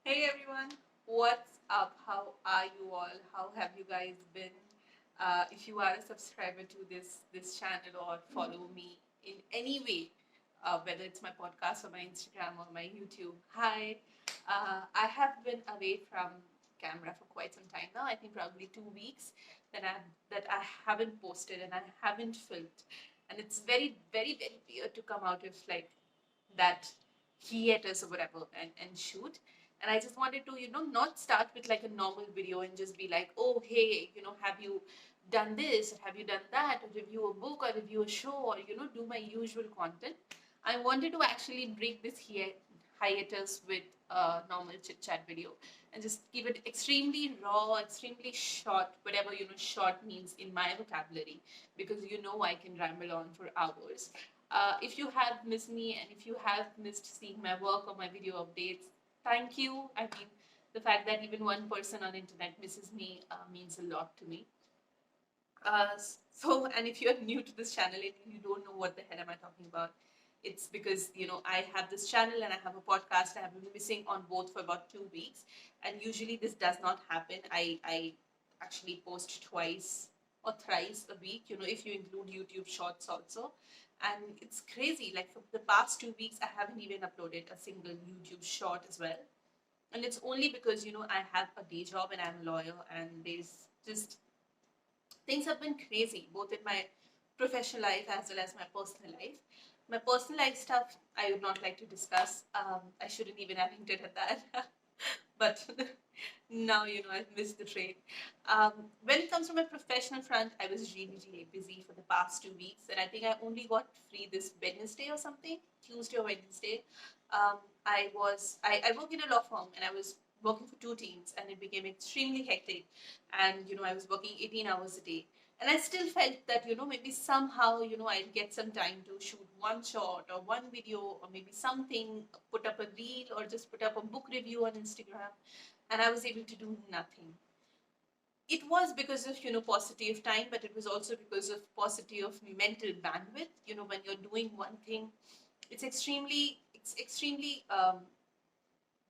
Hey everyone, what's up? How are you all? How have you guys been? If you are a subscriber to this channel or follow me in any way, whether it's my podcast or my Instagram or my YouTube, hi. I have been away from camera for quite some time now. I think probably 2 weeks that I haven't posted and I haven't filmed, and it's very weird to come out of like that hiatus or whatever and shoot. And I just wanted to, not start with like a normal video and just be like, oh, hey, have you done this? Or have you done that? Or review a book or review a show or, do my usual content. I wanted to actually break this hiatus with a normal chit chat video and just keep it extremely raw, extremely short, whatever, short means in my vocabulary, because I can ramble on for hours. If you have missed me and if you have missed seeing my work or my video updates, thank you. I mean, the fact that even one person on internet misses me means a lot to me. And if you're new to this channel and you don't know what the hell am I talking about, it's because I have this channel and I have a podcast. I have been missing on both for about 2 weeks, and usually this does not happen. I actually post twice or thrice a week. If you include YouTube Shorts also, and it's crazy. Like for the past 2 weeks, I haven't even uploaded a single YouTube short as well, and it's only because I have a day job and I'm a lawyer, and there's just things have been crazy, both in my professional life as well as my personal life. My personal life stuff I would not like to discuss. I shouldn't even have hinted at that. But now I've missed the train. When it comes to my professional front, I was really busy for the past 2 weeks, and I think I only got free this Wednesday or something, Tuesday or Wednesday. I work in a law firm, and I was working for two teams, and it became extremely hectic. And I was working 18 hours a day, and I still felt that maybe somehow I'd get some time to shoot one shot or one video or maybe something, put up a reel or just put up a book review on Instagram, and I was able to do nothing. It was because of paucity of time, but it was also because of paucity of mental bandwidth. When you're doing one thing, it's extremely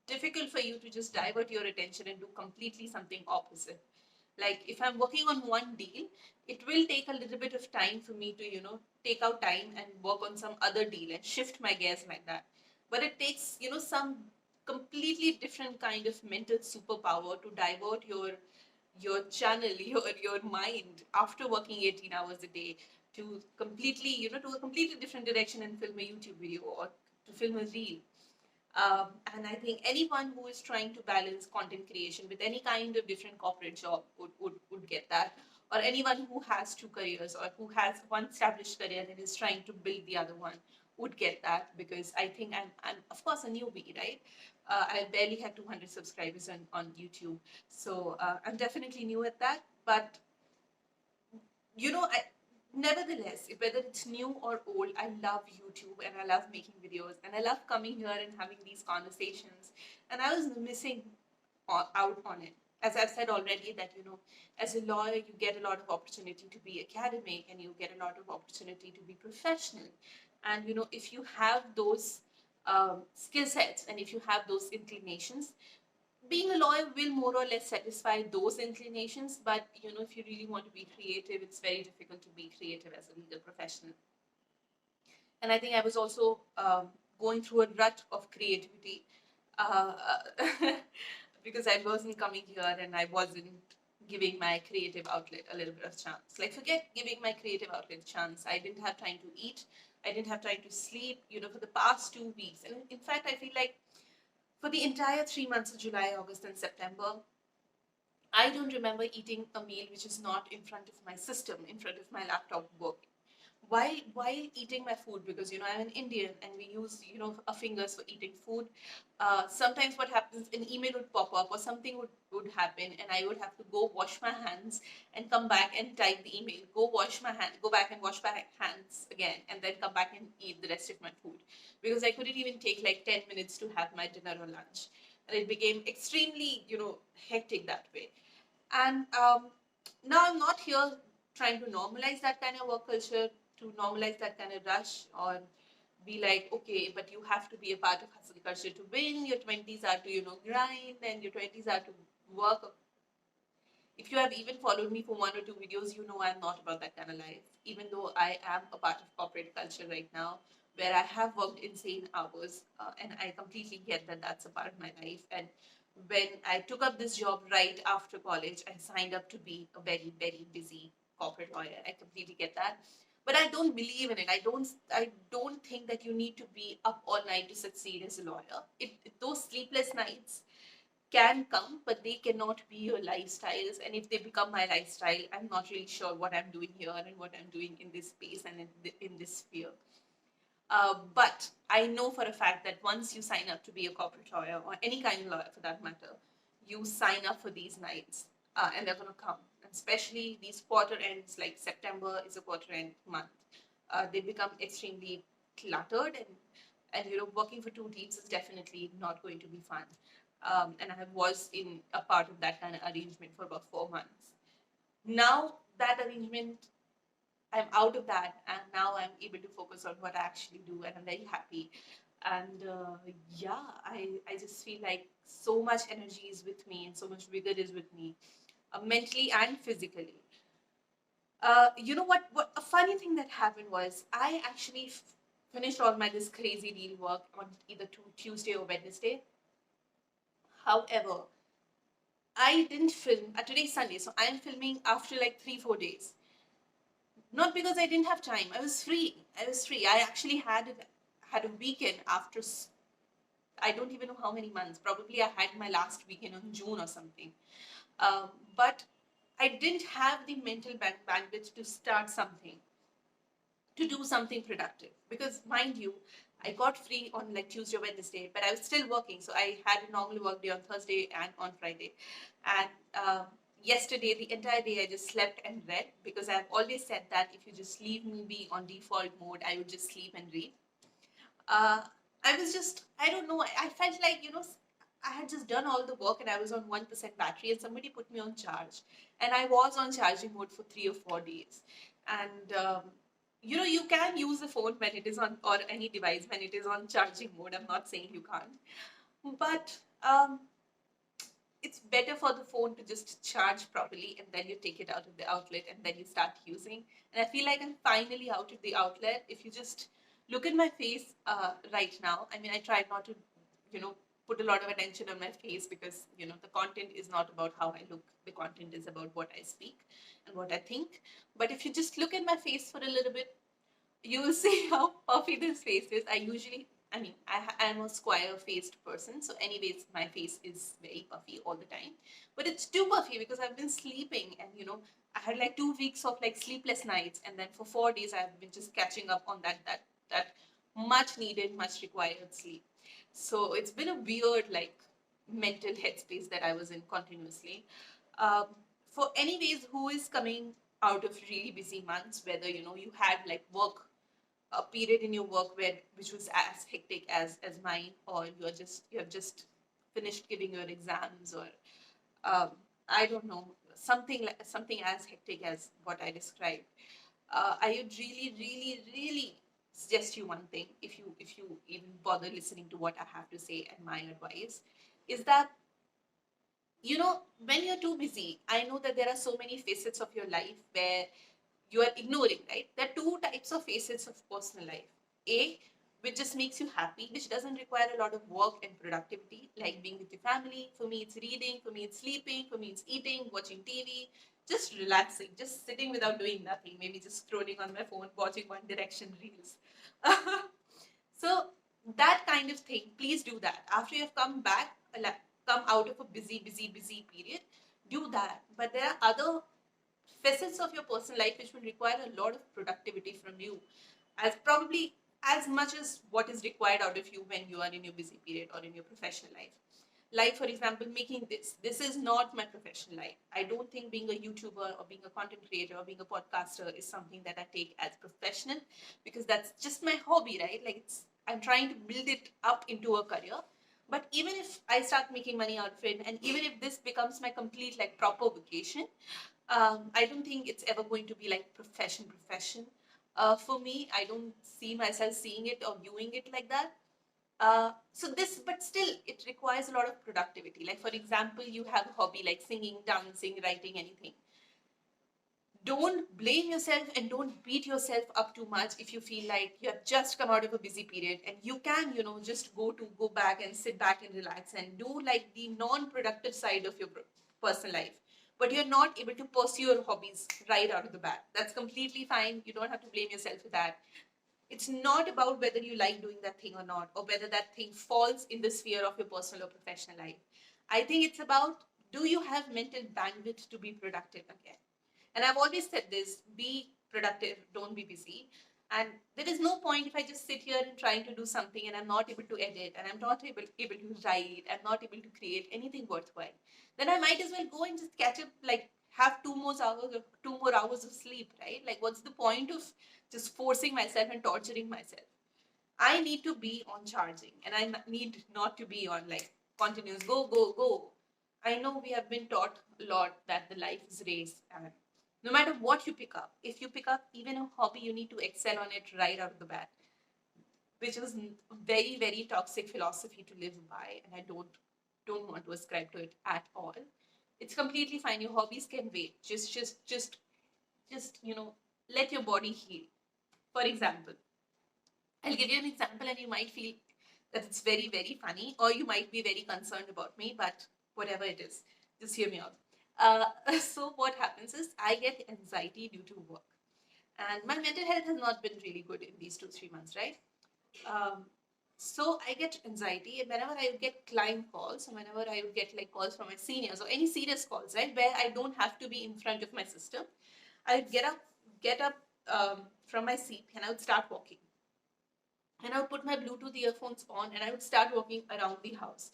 difficult for you to just divert your attention and do completely something opposite. Like if I'm working on one deal, it will take a little bit of time for me to take out time and work on some other deal and shift my gears like that. But it takes some completely different kind of mental superpower to divert your channel, your mind after working 18 hours a day to completely to a completely different direction and film a YouTube video or to film a reel. And I think anyone who is trying to balance content creation with any kind of different corporate job would get that. Or anyone who has two careers or who has one established career and is trying to build the other one would get that, because I think I'm of course a newbie, right? I barely had 200 subscribers on YouTube. So I'm definitely new at that. But I nevertheless, whether it's new or old, I love YouTube and I love making videos and I love coming here and having these conversations. And I was missing out on it. As I've said already, that as a lawyer, you get a lot of opportunity to be academic and you get a lot of opportunity to be professional. And if you have those skill sets and if you have those inclinations, being a lawyer will more or less satisfy those inclinations. But if you really want to be creative, it's very difficult to be creative as a legal professional. And I think I was also going through a rut of creativity, uh, because I wasn't coming here and I wasn't giving my creative outlet a little bit of chance. Like, forget giving my creative outlet a chance. I didn't have time to eat. I didn't have time to sleep, for the past 2 weeks. And in fact, I feel like for the entire 3 months of July, August, and September, I don't remember eating a meal which is not in front of my system, in front of my laptop working. While eating my food, because I'm an Indian and we use our fingers for eating food. Sometimes what happens, an email would pop up or something would happen, and I would have to go wash my hands and come back and type the email. Go wash my hand, go back and wash my hands again, and then come back and eat the rest of my food, because I couldn't even take like 10 minutes to have my dinner or lunch, and it became extremely hectic that way. And now I'm not here trying to normalize that kind of work culture, to normalize that kind of rush, or be like, okay, but you have to be a part of hustle culture to win. Your 20s are to, grind, and your 20s are to work. If you have even followed me for one or two videos, you know I'm not about that kind of life. Even though I am a part of corporate culture right now, where I have worked insane hours, and I completely get that that's a part of my life. And when I took up this job right after college, I signed up to be a very, very busy corporate lawyer. I completely get that. But I don't believe in it. I don't think that you need to be up all night to succeed as a lawyer. Those sleepless nights can come, but they cannot be your lifestyles. And if they become my lifestyle, I'm not really sure what I'm doing here and what I'm doing in this space and in this sphere. But I know for a fact that once you sign up to be a corporate lawyer or any kind of lawyer for that matter, you sign up for these nights, and they're going to come. And especially these quarter ends, like September is a quarter end month. They become extremely cluttered, and working for two teams is definitely not going to be fun. And I was in a part of that kind of arrangement for about 4 months. Now that arrangement, I'm out of that, and now I'm able to focus on what I actually do, and I'm very happy. And yeah, I just feel like so much energy is with me, and so much vigor is with me, mentally and physically. You know what? What a funny thing that happened was I actually finished all my this crazy deal work on either Tuesday or Wednesday. However, I didn't film. Today's Sunday, so I'm filming after like 3 4 days. Not because I didn't have time. I was free. I was free. I actually had a weekend after I don't even know how many months. Probably I had my last weekend in June or something. But I didn't have the mental bandwidth to start something, to do something productive. Because mind you, I got free on like Tuesday, Wednesday, but I was still working. So I had a normal work day on Thursday and on Friday. And yesterday, the entire day, I just slept and read, because I've always said that if you just leave me be on default mode, I would just sleep and read. Uh, I was just, I don't know, I felt like, I had just done all the work and I was on 1% battery, and somebody put me on charge. And I was on charging mode for 3 or 4 days. And, you can use the phone when it is on, or any device when it is on charging mode. I'm not saying you can't. But it's better for the phone to just charge properly, and then you take it out of the outlet and then you start using. And I feel like I'm finally out of the outlet. If you just look at my face right now, I mean, I try not to, put a lot of attention on my face, because, the content is not about how I look. The content is about what I speak and what I think. But if you just look at my face for a little bit, you will see how puffy this face is. I'm a square faced person, so, anyways, my face is very puffy all the time. But it's too puffy because I've been sleeping, and, I had like 2 weeks of like sleepless nights, and then for 4 days I've been just catching up on that much needed, much required sleep. So it's been a weird, like, mental headspace that I was in continuously. Um, for anyways, who is coming out of really busy months, whether you had like work, a period in your work which was as hectic as mine, or you have just finished giving your exams, or um, I don't know, something as hectic as what I described. I would really, really, really suggest you one thing, if you even bother listening to what I have to say, and my advice is that, when you're too busy, I know that there are so many facets of your life where you are ignoring, right? There are two types of facets of personal life. A, which just makes you happy, which doesn't require a lot of work and productivity, like being with your family. For me, it's reading. For me, it's sleeping. For me, it's eating, watching TV, just relaxing, just sitting without doing nothing, maybe just scrolling on my phone, watching One Direction reels. So, that kind of thing, please do that. After you've come back, come out of a busy, busy, busy period, do that. But there are other facets of your personal life which will require a lot of productivity from you, as probably as much as what is required out of you when you are in your busy period or in your professional life. Like, for example, making this is not my professional life. I don't think being a YouTuber or being a content creator or being a podcaster is something that I take as professional, because that's just my hobby, right? Like, I'm trying to build it up into a career. But even if I start making money out of it, and even if this becomes my complete, like, proper vocation, I don't think it's ever going to be like profession. For me, I don't see myself seeing it or viewing it like that. But still, it requires a lot of productivity. Like, for example, you have a hobby like singing, dancing, writing, anything. Don't blame yourself and don't beat yourself up too much if you feel like you have just come out of a busy period, and you can, just go back and sit back and relax and do like the non-productive side of your personal life. But you're not able to pursue your hobbies right out of the bat. That's completely fine. You don't have to blame yourself for that. It's not about whether you like doing that thing or not, or whether that thing falls in the sphere of your personal or professional life. I think it's about, do you have mental bandwidth to be productive again? And I've always said this: be productive, don't be busy. And there is no point if I just sit here and trying to do something and I'm not able to edit and I'm not able to write, I'm not able to create anything worthwhile. Then I might as well go and just catch up, like have 2 more hours of sleep, right? Like, what's the point of just forcing myself and torturing myself? I need to be on charging, and I need not to be on like continuous go, go, go. I know we have been taught a lot that the life is race, and no matter what you pick up, if you pick up even a hobby, you need to excel on it right out of the bat, which is a very, very toxic philosophy to live by, and I don't want to ascribe to it at all. It's completely fine. Your hobbies can wait. Just let your body heal. For example, I'll give you an example, and you might feel that it's very, very funny, or you might be very concerned about me, but whatever it is, just hear me out. So, what happens is I get anxiety due to work, and my mental health has not been really good in these 2 3 months, right? Um, so I get anxiety, and whenever I would get client calls, and whenever I would get like calls from my seniors or any serious calls, right, where I don't have to be in front of my system, I would get up from my seat, and I would start walking, and I would put my Bluetooth earphones on, and I would start walking around the house.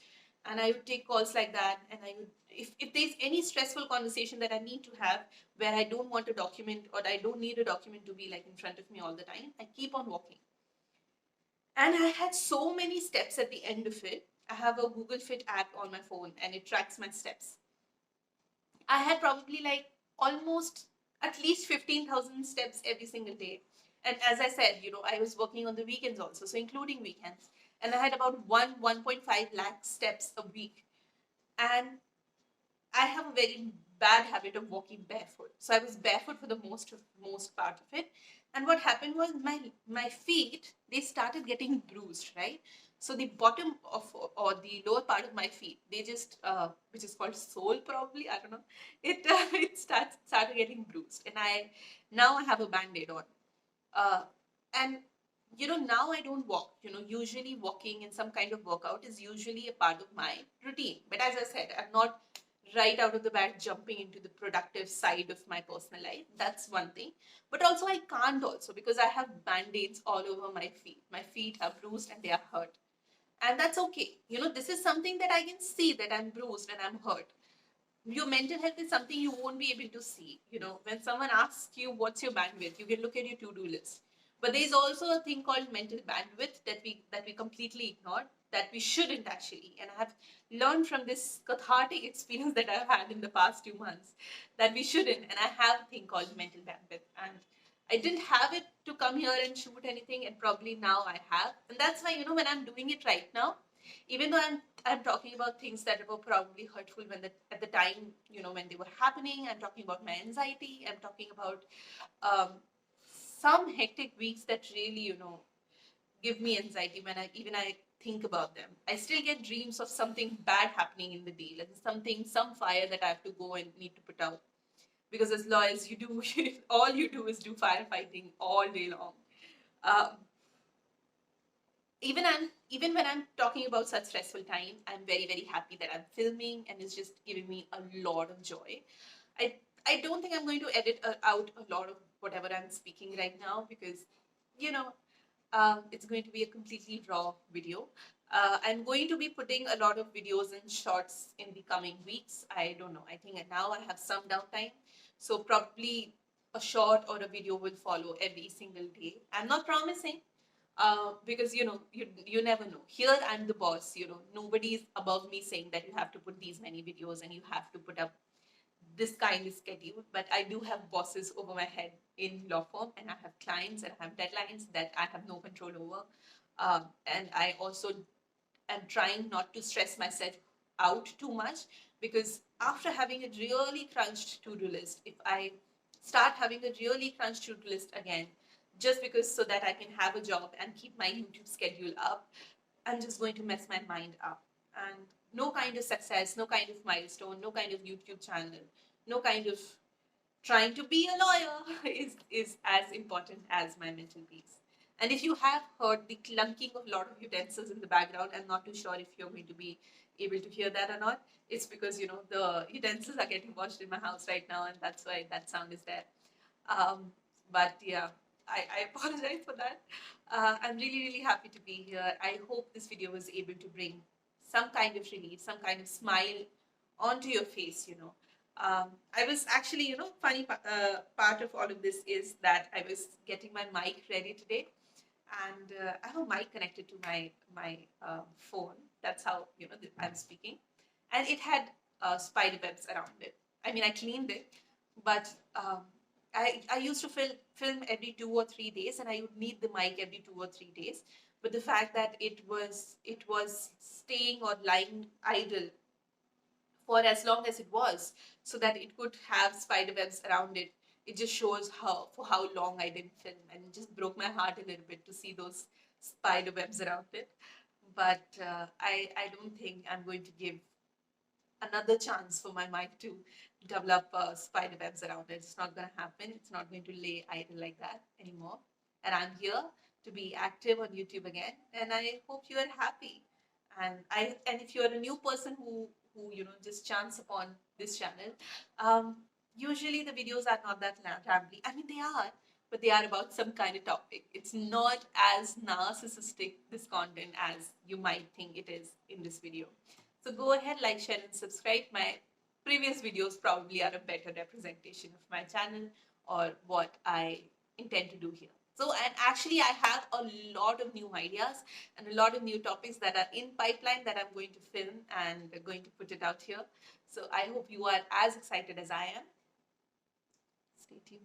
And I would take calls like that. And I would, if there's any stressful conversation that I need to have where I don't want a document, or I don't need a document to be like in front of me all the time, I keep on walking. And I had so many steps at the end of it. I have a Google Fit app on my phone, and it tracks my steps. I had probably like almost at least 15,000 steps every single day. And as I said, I was working on the weekends also, so including weekends. And I had about 1.5 lakh steps a week. And I have a very bad habit of walking barefoot. So I was barefoot for the most part of it. And what happened was my feet, they started getting bruised, right? So the bottom of, or the lower part of my feet, they just which is called sole probably, I don't know. It it started getting bruised, and I have a band-aid on. Uh, and now I don't walk. Usually walking and some kind of workout is usually a part of my routine. But as I said, I'm not right out of the bat jumping into the productive side of my personal life. That's one thing. But also I can't also, because I have band-aids all over my feet. My feet are bruised and they are hurt. And that's okay. This is something that I can see, that I'm bruised and I'm hurt. Your mental health is something you won't be able to see. When someone asks you what's your bandwidth, you can look at your to-do list. But there's also a thing called mental bandwidth that we completely ignore, that we shouldn't actually. And I have learned from this cathartic experience that I've had in the past 2 months that we shouldn't. And I have a thing called mental bandwidth. And I didn't have it to come here and shoot anything, and probably now I have. And that's why, when I'm doing it right now, even though I'm talking about things that were probably hurtful at the time, when they were happening. I'm talking about my anxiety. I'm talking about um, some hectic weeks that really, give me anxiety when I think about them. I still get dreams of something bad happening in the day, like some fire that I have to go and need to put out. Because as lawyers, you do all you do is do firefighting all day long. Um, even when I'm talking about such stressful time, I'm very, very happy that I'm filming, and it's just giving me a lot of joy. I I don't think I'm going to edit out a lot of whatever I'm speaking right now, because you know it's going to be a completely raw video. I'm going to be putting a lot of videos and shorts in the coming weeks. I don't know. I think now I have some downtime, so probably a short or a video will follow every single day. I'm not promising, because you never know. Here I'm the boss. Nobody is above me saying that you have to put these many videos and you have to put up this kind of schedule, but I do have bosses over my head in law firm, and I have clients and I have deadlines that I have no control over. And I also am trying not to stress myself out too much, because after having a really crunched to-do list, if I start having a really crunched to-do list again, just because so that I can have a job and keep my YouTube schedule up, I'm just going to mess my mind up. And no kind of success, no kind of milestone, no kind of YouTube channel, no kind of trying to be a lawyer is as important as my mental peace. And if you have heard the clunking of a lot of utensils in the background, I'm not too sure if you're going to be able to hear that or not. It's because, the utensils are getting washed in my house right now, and that's why that sound is there. But yeah, I apologize for that. I'm really, really happy to be here. I hope this video was able to bring some kind of relief, some kind of smile onto your face. I was actually, funny part of all of this is that I was getting my mic ready today, and I have a mic connected to my phone. That's how I'm speaking, and it had spider webs around it. I mean, I cleaned it, but I used to film every 2 or 3 days, and I would need the mic every 2 or 3 days. But the fact that it was staying or lying idle for as long as it was, so that it could have spider webs around it, it just shows how long I didn't film, and it just broke my heart a little bit to see those spider webs around it. But I don't think I'm going to give another chance for my mic to develop spider webs around it. It's not going to happen. It's not going to lay idle like that anymore. And I'm here to be active on YouTube again, and I hope you are happy. And if you're a new person who just chance upon this channel, um, usually the videos are not that rambly. I mean, they are, but they are about some kind of topic. It's not as narcissistic, this content, as you might think it is in this video. So go ahead, like, share, and subscribe. My previous videos probably are a better representation of my channel or what I intend to do here. So, and actually I have a lot of new ideas and a lot of new topics that are in pipeline that I'm going to film and going to put it out here. So I hope you are as excited as I am. Stay tuned.